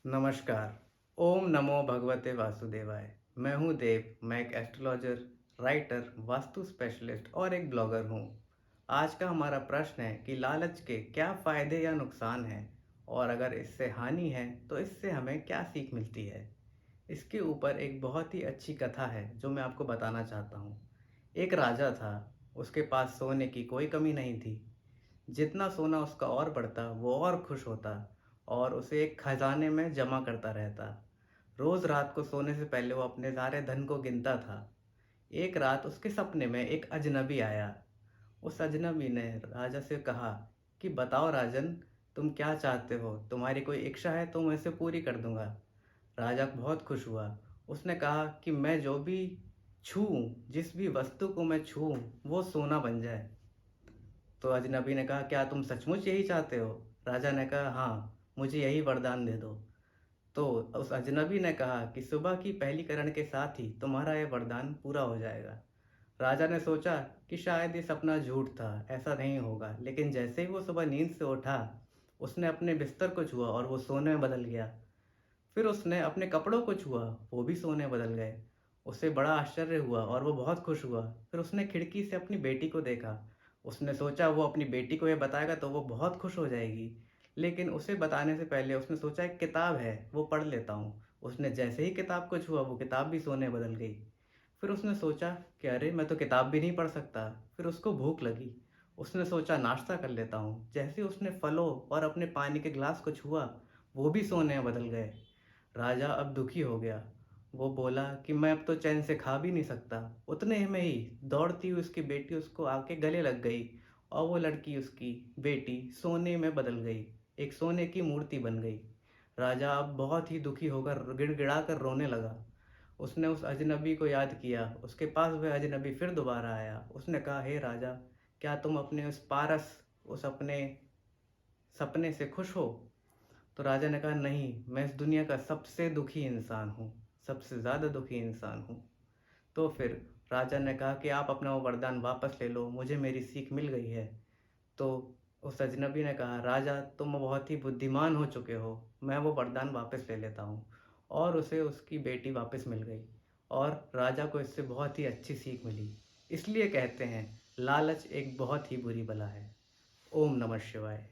नमस्कार। ओम नमो भगवते वासुदेवाय। मैं हूँ देव। मैं एक एस्ट्रोलॉजर, राइटर, वास्तु स्पेशलिस्ट और एक ब्लॉगर हूँ। आज का हमारा प्रश्न है कि लालच के क्या फ़ायदे या नुकसान हैं और अगर इससे हानि है तो इससे हमें क्या सीख मिलती है। इसके ऊपर एक बहुत ही अच्छी कथा है जो मैं आपको बताना चाहता हूँ। एक राजा था, उसके पास सोने की कोई कमी नहीं थी। जितना सोना उसका और बढ़ता वो और खुश होता और उसे एक खजाने में जमा करता रहता। रोज़ रात को सोने से पहले वो अपने सारे धन को गिनता था। एक रात उसके सपने में एक अजनबी आया। उस अजनबी ने राजा से कहा कि बताओ राजन, तुम क्या चाहते हो? तुम्हारी कोई इच्छा है तो मैं इसे पूरी कर दूंगा। राजा बहुत खुश हुआ। उसने कहा कि मैं जो भी छूऊं, जिस भी वस्तु को मैं छूऊं वो सोना बन जाए। तो अजनबी ने कहा, क्या तुम सचमुच यही चाहते हो? राजा ने कहा, हाँ, मुझे यही वरदान दे दो। तो उस अजनबी ने कहा कि सुबह की पहली किरण के साथ ही तुम्हारा ये वरदान पूरा हो जाएगा। राजा ने सोचा कि शायद ये सपना झूठ था, ऐसा नहीं होगा। लेकिन जैसे ही वो सुबह नींद से उठा, उसने अपने बिस्तर को छुआ और वो सोने में बदल गया। फिर उसने अपने कपड़ों को छुआ, वो भी सोने बदल गए। उसे बड़ा आश्चर्य हुआ और वो बहुत खुश हुआ। फिर उसने खिड़की से अपनी बेटी को देखा। उसने सोचा वो अपनी बेटी को ये बताएगा तो वो बहुत खुश हो जाएगी। लेकिन उसे बताने से पहले उसने सोचा एक किताब है, वो पढ़ लेता हूँ। उसने जैसे ही किताब को छुआ वो किताब भी सोने बदल गई। फिर उसने सोचा कि अरे, मैं तो किताब भी नहीं पढ़ सकता। फिर उसको भूख लगी। उसने सोचा नाश्ता कर लेता हूँ। जैसे ही उसने फलों और अपने पानी के गिलास को छुआ, वो भी सोने में बदल गए। राजा अब दुखी हो गया। वो बोला कि मैं अब तो चैन से खा भी नहीं सकता। उतने ही में ही दौड़ती हुई उसकी बेटी उसको आके गले लग गई और वो लड़की, उसकी बेटी, सोने में बदल गई। एक सोने की मूर्ति बन गई। राजा अब बहुत ही दुखी होकर गिड़गिड़ा कर रोने लगा। उसने उस अजनबी को याद किया। उसके पास वह अजनबी फिर दोबारा आया। उसने कहा, हे राजा, क्या तुम अपने उस पारस, उस अपने सपने से खुश हो? तो राजा ने कहा, नहीं, मैं इस दुनिया का सबसे दुखी इंसान हूँ, सबसे ज़्यादा दुखी इंसान हूँ। तो फिर राजा ने कहा कि आप अपना वो वरदान वापस ले लो, मुझे मेरी सीख मिल गई है। तो उस अजनबी ने कहा, राजा, तुम बहुत ही बुद्धिमान हो चुके हो, मैं वो वरदान वापस ले लेता हूँ। और उसे उसकी बेटी वापस मिल गई और राजा को इससे बहुत ही अच्छी सीख मिली। इसलिए कहते हैं, लालच एक बहुत ही बुरी बला है। ओम नमः शिवाय।